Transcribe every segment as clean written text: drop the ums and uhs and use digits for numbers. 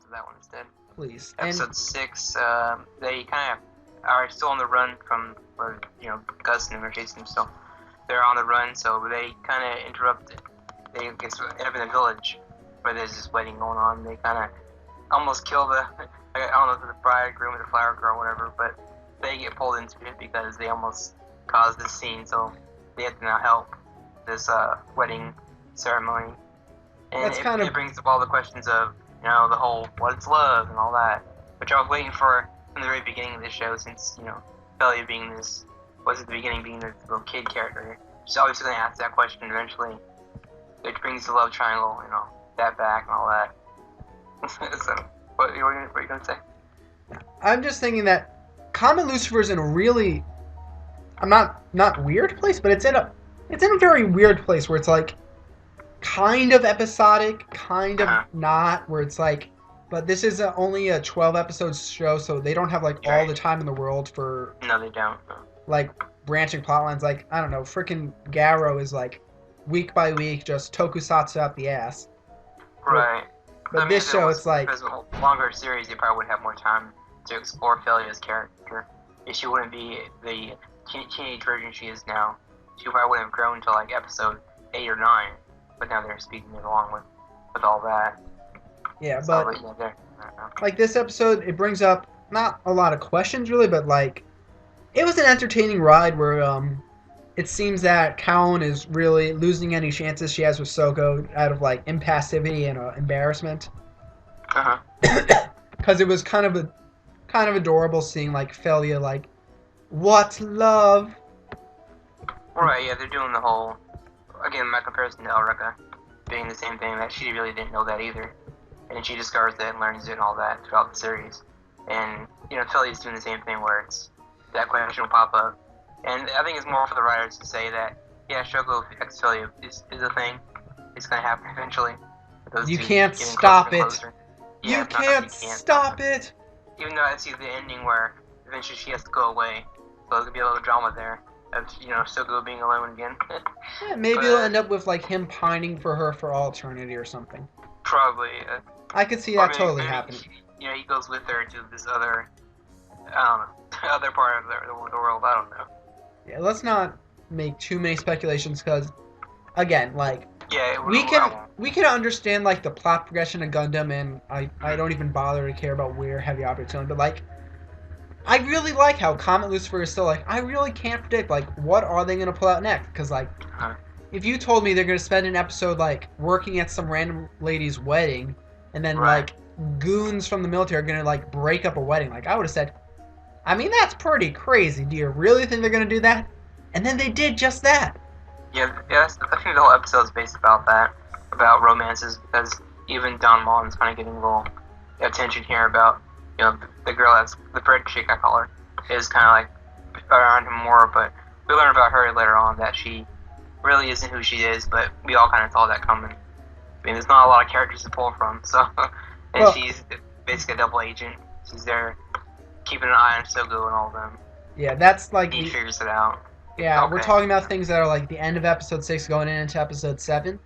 answer that one instead. Please. Episode 6, they kind of are still on the run from where, Gus and them are chasing them still. They're on the run, so they kind of interrupt it. They end up in a village where there's this wedding going on. They kind of almost kill I don't know if it's the bridegroom or the flower girl or whatever, but they get pulled into it because they almost caused this scene, so they have to now help this wedding ceremony. And it brings up all the questions of, the whole what's love and all that, which I was waiting for from the very beginning of this show, since, Felly being this, was at the beginning being the little kid character. She's obviously going to ask that question eventually, which brings the love triangle, that back and all that. So, what are you going to say? I'm just thinking that Comet Lucifer is in a really, not weird place, but it's in a very weird place where it's like kind of episodic, kind of not, where it's like, but this is only a 12 episodes show, so they don't have like all the time in the world for. No, they don't. Like branching plot lines, like I don't know, freaking Garrow is like week by week just tokusatsu out the ass. Right. But this show, it's like... If it was a longer series, you probably would have more time to explore Felia's character. If she wouldn't be the teenage version she is now, she probably wouldn't have grown until like episode 8 or 9. But now they're speaking it along with all that. Yeah, but like this episode, it brings up not a lot of questions really, but like it was an entertaining ride where it seems that Kaon is really losing any chances she has with Soko out of like impassivity and embarrassment. Because it was kind of adorable seeing like Felia like, what love? Right, yeah, they're doing the whole, again, my comparison to Elrica being the same thing, that she really didn't know that either, and she discovers that and learns it and all that throughout the series. And Felia's doing the same thing where it's that question will pop up. And I think it's more for the writers to say that, yeah, Shoko x Felia is a thing. It's going to happen eventually. You can't stop it. You can't stop it. Even though I see the ending where eventually she has to go away. So there's going to be a little drama there of, Shoko being alone again. Yeah, maybe it'll end up with like him pining for her for all eternity or something. Probably. I could see that totally happening. He goes with her to this other, I don't know, other part of the world. I don't know. Yeah, let's not make too many speculations because, again, like we can understand like the plot progression of Gundam, and I don't even bother to care about where Heavy Object's going, but like I really like how Comet Lucifer is still like, I really can't predict like what are they gonna pull out next, because like if you told me they're gonna spend an episode like working at some random lady's wedding, and then like goons from the military are gonna like break up a wedding, like I would have said, I mean, that's pretty crazy. Do you really think they're going to do that? And then they did just that. Yeah, I think the whole episode's based about that, about romances, because even Don Juan's kind of getting a little attention here about, the girl that's the bread chick, I call her, is kind of like around him more, but we learn about her later on that she really isn't who she is, but we all kind of saw that coming. I mean, there's not a lot of characters to pull from, so, and she's basically a double agent. She's there keeping an eye on Sogo and all of them. Yeah, that's like... He figures it out. Yeah, okay. We're talking about things that are like the end of episode 6 going into episode 7.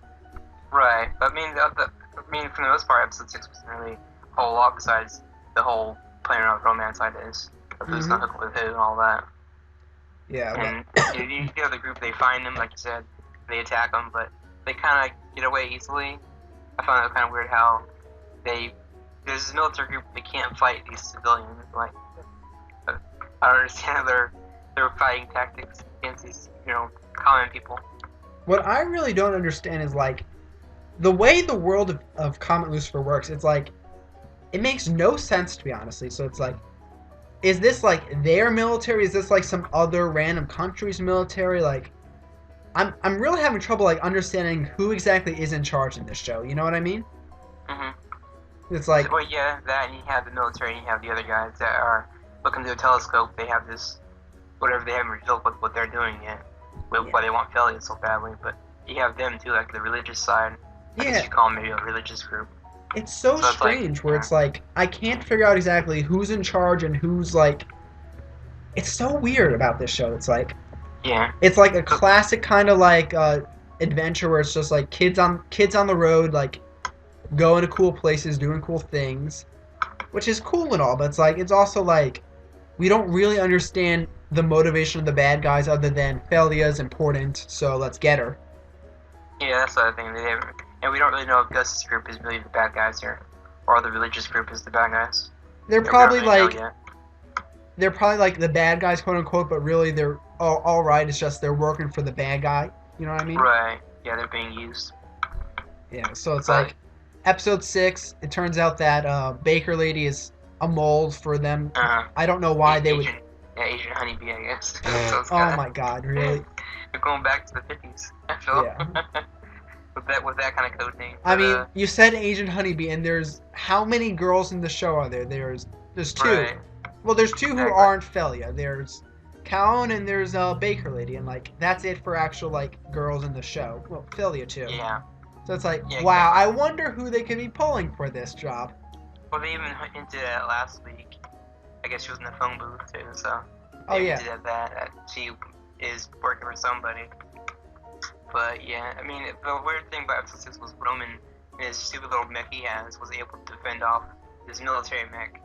Right, but I mean, for the most part, episode 6 wasn't really a whole lot besides the whole playing around with romance ideas of who's gonna hook with who and all that. Yeah. And you have the group, they find them, like you said, they attack them, but they kind of get away easily. I found it kind of weird how there's this military group, they can't fight these civilians, like, I don't understand their fighting tactics against these, common people. What I really don't understand is, like, the way the world of Comet Lucifer works, it's like, it makes no sense, to be honestly. So it's like, is this, like, their military? Is this, like, some other random country's military? Like, I'm really having trouble, like, understanding who exactly is in charge in this show. You know what I mean? Mm-hmm. It's like... Well, yeah, that, and you have the military, and you have the other guys that are looking through a telescope. They have this, whatever, they haven't revealed what they're doing yet, why they want Felia so badly, but you have them, too, like, the religious side. I guess you call them maybe a religious group. It's so strange, it's like, where it's like, I can't figure out exactly who's in charge and who's, like... It's so weird about this show. It's like... Yeah. It's like a classic kind of, like, adventure where it's just, like, kids on the road, like, going to cool places, doing cool things, which is cool and all. But it's also like we don't really understand the motivation of the bad guys other than Felia is important, so let's get her. Yeah, that's the other thing. And we don't really know if Gus's group is really the bad guys here, or the religious group is the bad guys. They're probably like the bad guys, quote unquote, but really they're all right. It's just they're working for the bad guy. You know what I mean? Right. Yeah, they're being used. Yeah. So it's like episode 6. It turns out that Baker Lady is a mold for them. I don't know why they would. Yeah, Asian honeybee, I guess. Oh my God! Really? We're going back to the 50s. I feel. Yeah. with that kind of code name. I mean, you said Asian honeybee, and there's how many girls in the show are there? There's 2. Right. Well, there's 2 who aren't Felia. There's Calhoun and there's Baker Lady, and like that's it for actual like girls in the show. Well, Felia too. Yeah. So it's like, wow, I wonder who they could be pulling for this job. Well, they even hinted at last week. I guess she was in the phone booth too, so. They hinted at that she is working for somebody. But yeah, I mean, the weird thing about episode 6 was Roman, and his stupid little mech he has, was able to defend off his military mech.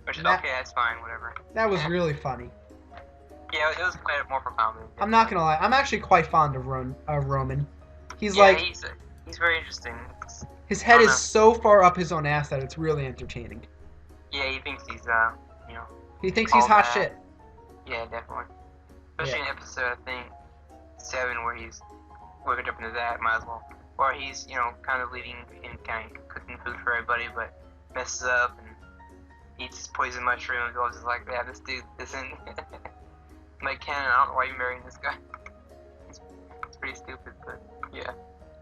Which is okay, that's fine, whatever. That was really funny. Yeah, it was quite more for comedy. I'm not gonna lie, I'm actually quite fond of Roman. He's he's very interesting. His head is so far up his own ass that it's really entertaining. Yeah, he thinks he's he thinks he's hot shit. Yeah, definitely. Especially in episode, I think 7, where we're gonna jump into that, might as well. Where he's, kind of leading and kind of cooking food for everybody, but messes up and eats poison mushrooms. I was just like, yeah, this dude isn't like canon. I don't know why you're marrying this guy. It's pretty stupid, but yeah.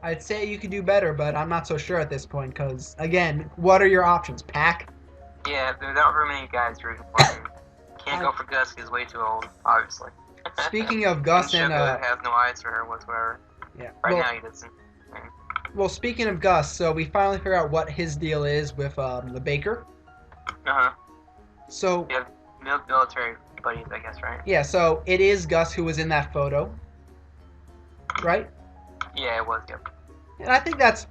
I'd say you could do better, but I'm not so sure at this point, because, again, what are your options? Pack? Yeah, there aren't very many guys rooting for him. Can't go for Gus, he's way too old, obviously. Speaking of Gus and has no eyes for her whatsoever. Yeah. Right now he doesn't. Well, speaking of Gus, so we finally figure out what his deal is with the Baker. So. Yeah, military buddies, I guess, right? Yeah. So it is Gus who was in that photo, right? Yeah, it was. Yep. And I think that's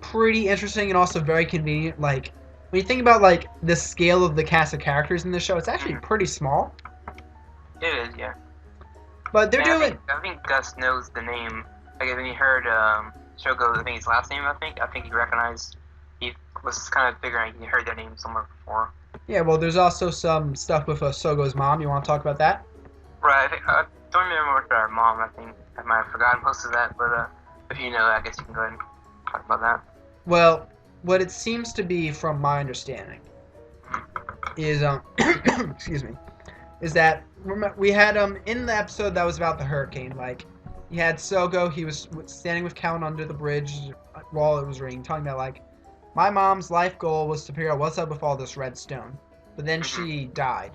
pretty interesting and also very convenient. Like when you think about like the scale of the cast of characters in the show, it's actually pretty small. It is, yeah. But they're doing. I think Gus knows the name. Like when he heard Shogo, I think his last name. I think he recognized. He was kind of figuring he heard that name somewhere before. Yeah, well, there's also some stuff with Sogo's mom. You want to talk about that? Right. I don't remember much about her mom. I think I might have forgotten most of that. But if you know, I guess you can go ahead and talk about that. Well, what it seems to be, from my understanding, is excuse me, is that we had in the episode that was about the hurricane, like you had Sogo. He was standing with Callan under the bridge while it was raining, talking about like, my mom's life goal was to figure out what's up with all this red stone, but then she died.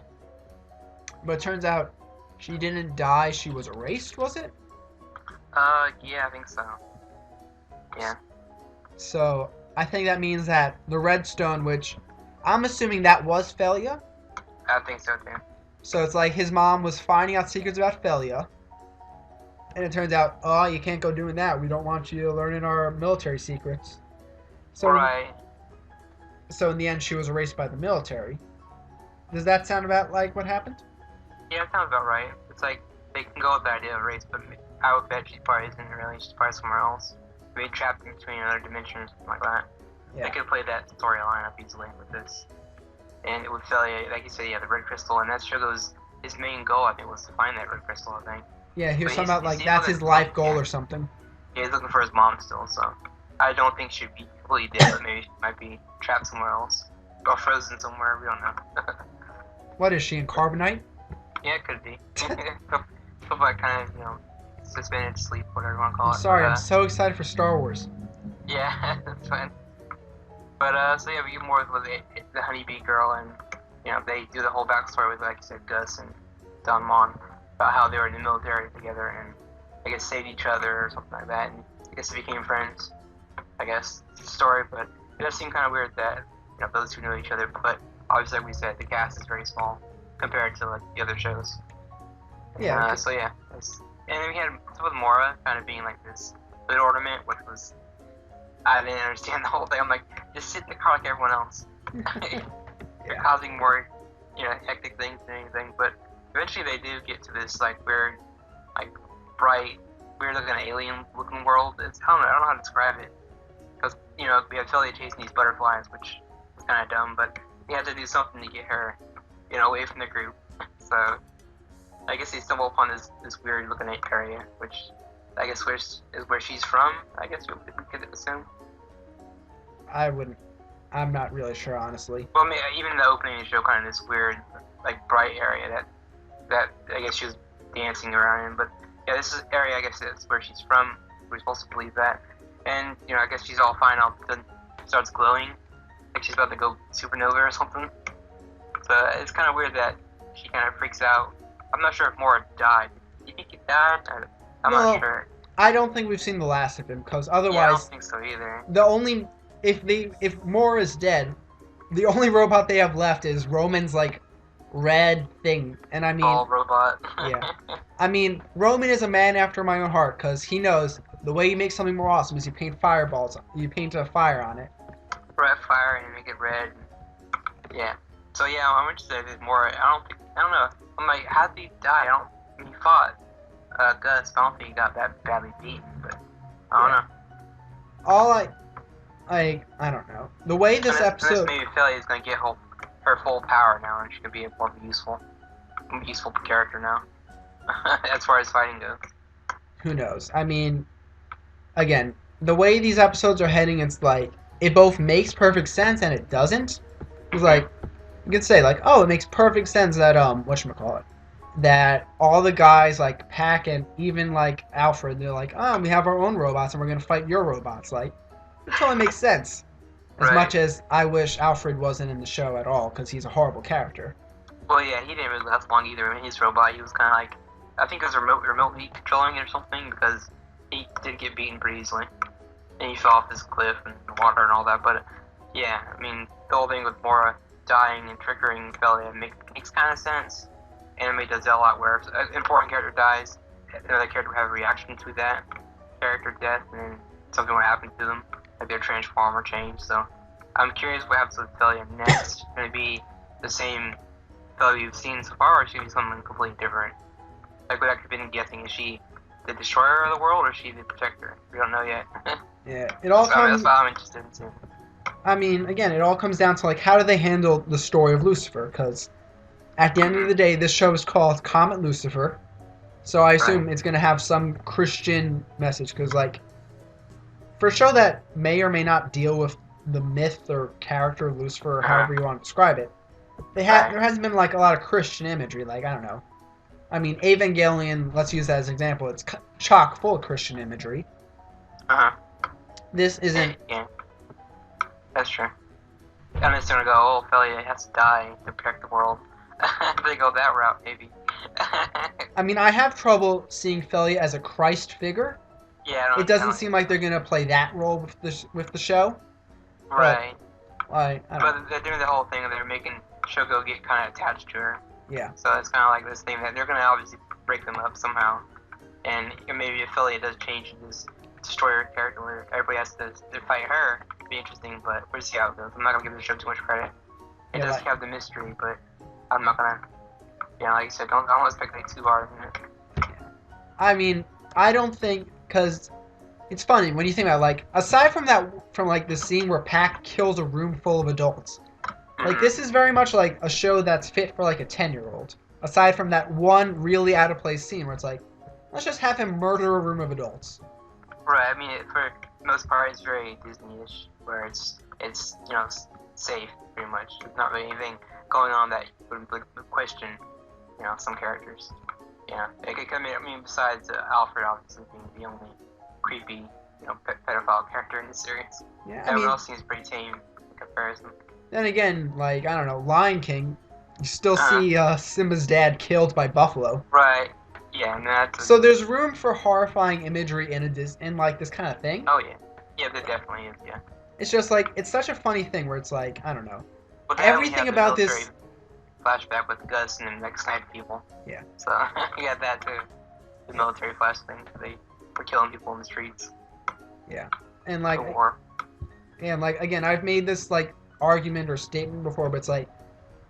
But it turns out she didn't die. She was erased. Was it? Yeah, I think so. Yeah. So I think that means that the redstone, which I'm assuming that was Felia. I think so too. So it's like his mom was finding out secrets about Felia, and it turns out, oh, you can't go doing that. We don't want you learning our military secrets. So right. So in the end, she was erased by the military. Does that sound about like what happened? Yeah, it sounds about right. It's like they can go with the idea of race, but I would bet she probably isn't really. She's probably somewhere else. Maybe trapped in between another dimension or something like that. Yeah. They could play that storyline up easily with this. And with Felia, like you said, yeah, the red crystal, and that's Shogo's his main goal, I think, was to find that red crystal, I think. Yeah, he was talking about like that's his life goal or something. Yeah, he's looking for his mom still, so I don't think she'd be completely dead, but maybe she might be trapped somewhere else. Or frozen somewhere, we don't know. What is she, in carbonite? Yeah, it could be. Feel like kind of, suspended sleep, whatever you want to call it. Sorry, I'm so excited for Star Wars. Yeah, that's fine. But, so yeah, we get more with the honeybee girl, and, they do the whole backstory with, like you said, Gus and Don Mon, about how they were in the military together, and I guess saved each other or something like that, and I guess they became friends. I guess it's the story, but it does seem kind of weird that those two know each other. But obviously, like we said, the cast is very small compared to like the other shows. Yeah. So yeah, and then we had with Mora kind of being like this little ornament, which was I didn't understand the whole thing. I'm like, just sit in the car like everyone else. You're causing more, hectic things than anything. But eventually they do get to this like weird, like bright, weird looking alien looking world. I don't know how to describe it. Because we have Philly chasing these butterflies, which is kind of dumb. But we had to do something to get her, away from the group. So I guess they stumble upon this weird looking area, which I guess is where she's from. I guess we could assume. I'm not really sure, honestly. Well, I mean, even the opening show kind of this weird, like bright area that I guess she was dancing around in. But yeah, this is area I guess that's where she's from. We're supposed to believe that. And I guess she's all fine. All of a sudden, starts glowing, like she's about to go supernova or something. So it's kind of weird that she kind of freaks out. I'm not sure if Mora died. Do you think he died? I'm not sure. I don't think we've seen the last of him, because otherwise, I don't think so either. If Mora is dead, the only robot they have left is Roman's like red thing, and I mean, ball robot. Yeah, I mean, Roman is a man after my own heart, because he knows the way you make something more awesome is you paint fireballs. You paint a fire on it. Red fire and make it red. Yeah. So yeah, I'm interested in Mora. I don't know. I'm like, how did he die? He fought Gus. I don't think he got that badly beaten, but I don't know. All I don't know. The way this episode... Maybe Philly is going to get her full power now, and she could be a more useful character now, as far as fighting goes. Who knows? I mean, again, the way these episodes are heading, it's like, it both makes perfect sense and it doesn't. It's like, you could say, like, oh, it makes perfect sense that, whatchamacallit, that all the guys, like, Pac and even, like, Alfred, they're like, oh, we have our own robots and we're going to fight your robots. Like, it totally makes sense. As much as I wish Alfred wasn't in the show at all, because he's a horrible character. Well, yeah, he didn't really last long either. I mean, his robot, he was kind of like, I think it was remotely controlling it or something, because he did get beaten pretty easily. And he fell off this cliff and the water and all that. But, yeah, I mean, the whole thing with Mora dying and triggering Philly makes kind of sense. Anime does that a lot, where if an important character dies, another character would have a reaction to that character death, and then something would happen to them, like their transform or change. So I'm curious what happens with Philly next. Going to be the same Philly you've seen so far, or is she be something completely different? Like, what I've been guessing, is she the destroyer of the world, or is she the protector? We don't know yet. Yeah, it all comes... That's what I'm interested in seeing. I mean, again, it all comes down to, like, how do they handle the story of Lucifer? Because at the end of the day, this show is called Comet Lucifer. So I assume it's going to have some Christian message. Because, like, for a show that may or may not deal with the myth or character of Lucifer, or however you want to describe it, there hasn't been, like, a lot of Christian imagery. Like, I don't know. I mean, Evangelion, let's use that as an example. It's chock full of Christian imagery. This isn't... Yeah. That's true. I'm just gonna go, oh, Philly has to die to protect the world. If they go that route, maybe. I mean, I have trouble seeing Philly as a Christ figure. Yeah, it doesn't seem like they're gonna play that role with the show. Right. But they're doing the whole thing, and they're making Shogo get kind of attached to her. Yeah. So it's kind of like this thing that they're gonna obviously break them up somehow, and maybe if Philly does change this destroyer character where everybody has to fight her, it'd be interesting. But we'll see how it goes. I'm not gonna give the show too much credit. It does have the mystery, but I'm not gonna. Yeah, like you said, don't speculate too hard in it. I mean, I don't think, because it's funny when you think about, like, aside from the scene where Pac kills a room full of adults, like, this is very much like a show that's fit for, like, a 10-year-old. Aside from that one really out of place scene where it's like, let's just have him murder a room of adults. Right. I mean, for the most part, it's very Disney-ish, where it's safe pretty much. There's not really anything going on that would question, some characters. Yeah. I mean, besides Alfred obviously being the only creepy, pedophile character in the series. Yeah. Everyone else seems pretty tame in comparison. Then again, like, I don't know, Lion King, you still see Simba's dad killed by buffalo. Right. Yeah, and that's... So there's room for horrifying imagery in like, this kind of thing. Oh, yeah. Yeah, there definitely is, yeah. It's just, like, it's such a funny thing where it's like, I don't know. Well, everything about this... flashback with Gus and the next night people. Yeah. So, you got that, too. The military flash thing. They were killing people in the streets. Yeah. And, like, And like again, I've made this like argument or statement before, but it's like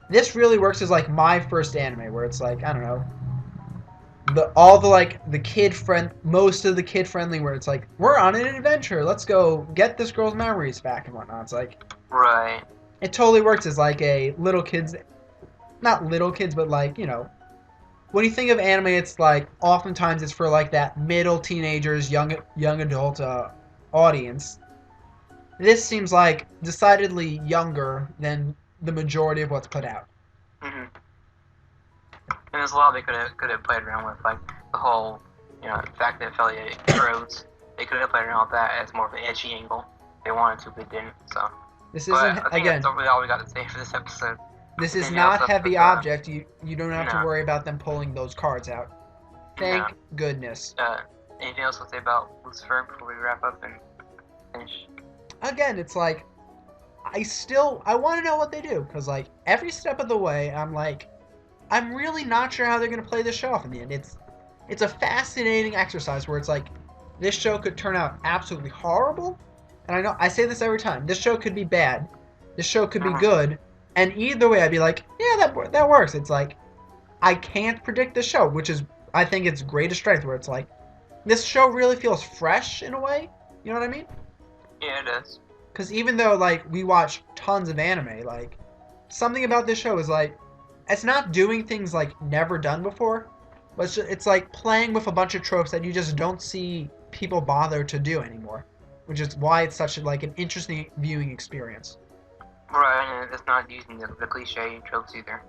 this really works as like my first anime where it's like I don't know most of the kid friendly where it's like we're on an adventure, let's go get this girl's memories back and whatnot. It's like right. It totally works as like a little kids, not little kids, but like when you think of anime, it's like oftentimes it's for like that middle teenagers, young adult audience. This seems like decidedly younger than the majority of what's put out. Mm-hmm. And there's a lot they could have played around with, like the whole, fact that affiliate roads. They could have played around with that as more of an edgy angle. They wanted to, but didn't. So this isn't again. That's really all we got to say for this episode. This is not heavy object. You don't have to worry about them pulling those cards out. Thank goodness. Anything else to say about Lucifer before we wrap up and finish? Again, it's like I want to know what they do because like every step of the way, I'm really not sure how they're gonna play this show off in the end. It's a fascinating exercise where it's like this show could turn out absolutely horrible, and I know I say this every time. This show could be bad. This show could be good. And either way, I'd be like, yeah, that works. It's like, I can't predict the show, which is, I think its greatest strength, where it's like, this show really feels fresh in a way. You know what I mean? Yeah, it does. Because even though, like, we watch tons of anime, like, something about this show is like, it's not doing things, like, never done before, but it's like playing with a bunch of tropes that you just don't see people bother to do anymore, which is why it's such, like, an interesting viewing experience. Right, and it's not using the cliche tropes either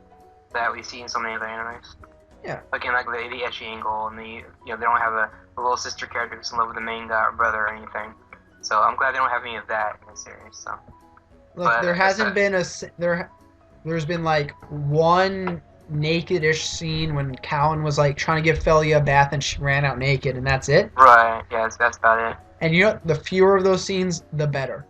that we see in so many other animes. Yeah. Again, like the etchy angle and they don't have a little sister character who's in love with the main guy or brother or anything. So I'm glad they don't have any of that in the series. So. Look, there hasn't been there's been like one naked-ish scene when Cowan was like trying to give Felia a bath and she ran out naked and that's it. Right. Yeah, that's about it. And the fewer of those scenes, the better.